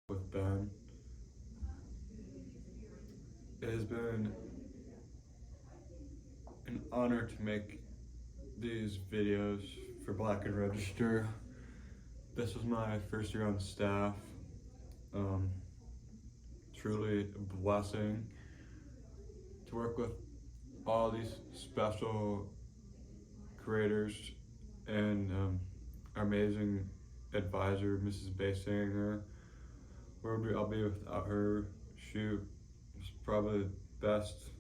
with Ben. It has been an honor to make these videos for Black and Register. This was my first year on staff. Um, Truly a blessing to work with all these special creators and our amazing advisor, Mrs. Baysinger. Where would I'll be without her? Shoot, it's probably the best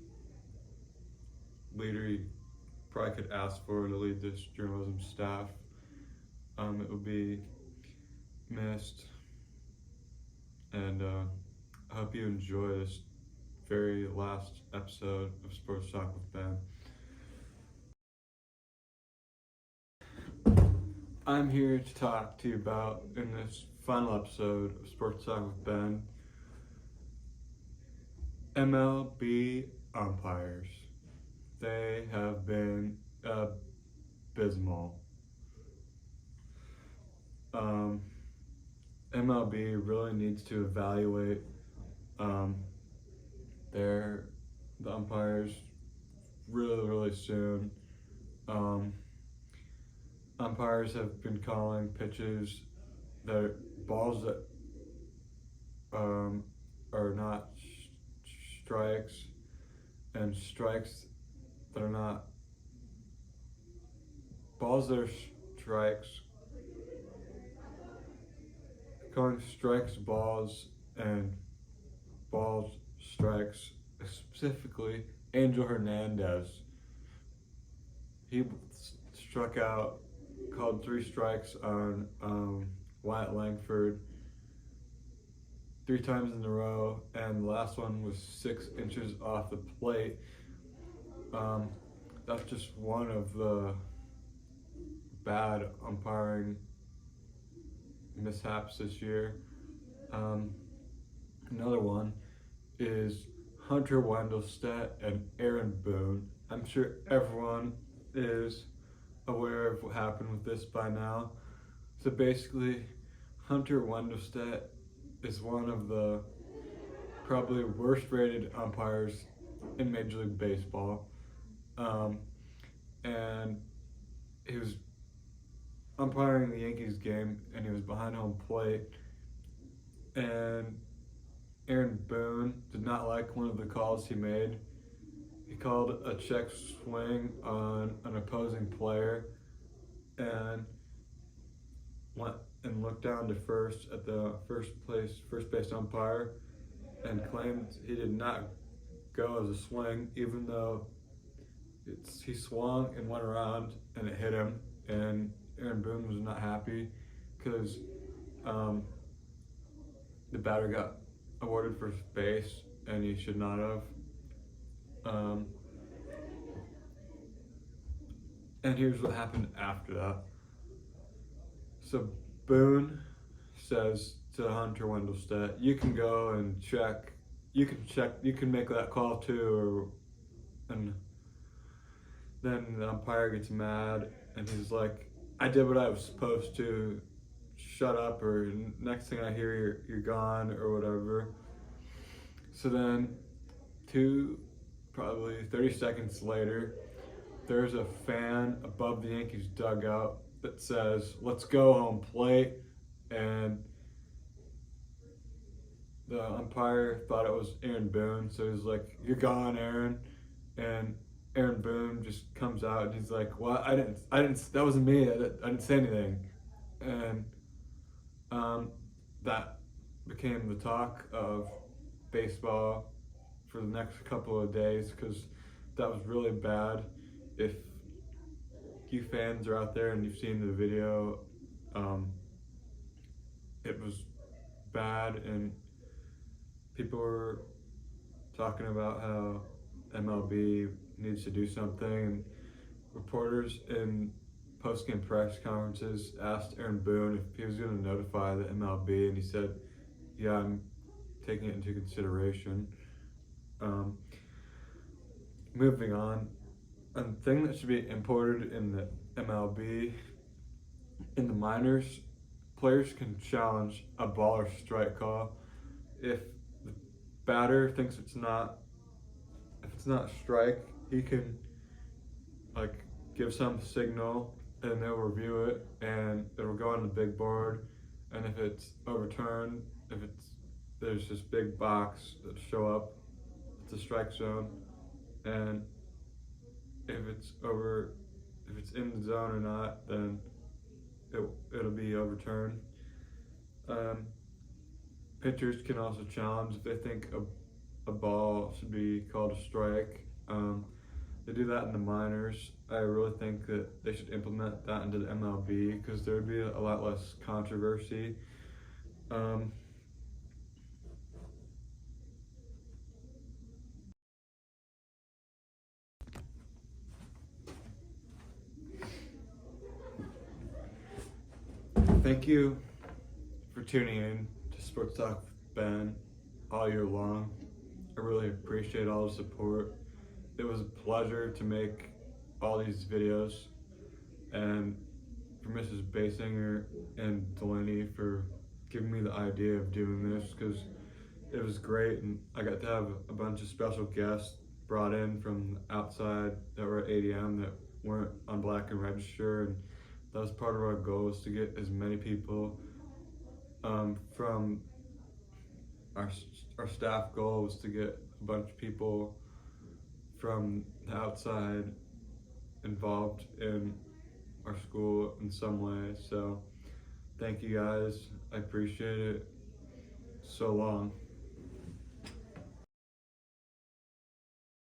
leader you probably could ask for to lead this journalism staff. It would be missed, and I hope you enjoy this very last episode of Sports Talk with Ben. I'm here to talk to you about, in this final episode of Sports Talk with Ben, MLB umpires. They have been abysmal. MLB really needs to evaluate the umpires really soon. Umpires have been calling pitches that are balls that are not strikes, and strikes that are not balls that are strikes, calling strikes balls and balls strikes. Specifically, Angel Hernandez. He struck out, called 3 strikes on Wyatt Langford 3 times in a row, and the last one was 6 inches off the plate. That's just one of the bad umpiring mishaps this year. Another one is Hunter Wendelstedt and Aaron Boone. I'm sure everyone is aware of what happened with this by now. So basically, Hunter Wendelstedt is one of the probably worst rated umpires in Major League Baseball. And he was umpiring the Yankees game, and he was behind home plate, and Aaron Boone did not like one of the calls he made. He called a check swing on an opposing player and went and looked down to first at the first base umpire, and claimed he did not go as a swing, even though he swung and went around and it hit him. And Aaron Boone was not happy because the batter got awarded first base and he should not have. And here's what happened after that. So Boone says to Hunter Wendelstedt, you can go and check, you can make that call too, and then the umpire gets mad and he's like, I did what I was supposed to, shut up, or next thing I hear you're gone, or whatever. So then probably 30 seconds later, there's a fan above the Yankees dugout that says, let's go home plate, and the umpire thought it was Aaron Boone, so he's like, you're gone, Aaron. And Aaron Boone just comes out and he's like, well, I didn't, that wasn't me, I didn't say anything. And that became the talk of baseball for the next couple of days, because that was really bad. If you fans are out there and you've seen the video, it was bad, and people were talking about how MLB needs to do something, and reporters in post-game press conferences asked Aaron Boone if he was going to notify the MLB, and he said, yeah, I'm taking it into consideration. Moving on, a thing that should be imported in the MLB, in the minors, players can challenge a ball or strike call. If the batter thinks if it's not strike, he can like give some signal and they'll review it and it'll go on the big board. And if it's overturned, if it's there's this big box that show up, it's a strike zone, and if it's in the zone or not, then it'll be overturned. Um, Pitchers can also challenge if they think a ball should be called a strike. They do that in the minors. I really think that they should implement that into the MLB because there would be a lot less controversy. Um, Thank you for tuning in to Sports Talk with Ben all year long. I really appreciate all the support. It was a pleasure to make all these videos, and for Mrs. Basinger and Delaney for giving me the idea of doing this because it was great, and I got to have a bunch of special guests brought in from outside that were at ADM that weren't on Black and Register, and that was part of our goal was to get as many people from our staff goal was to get a bunch of people from the outside involved in our school in some way. So thank you guys. I appreciate it. So long.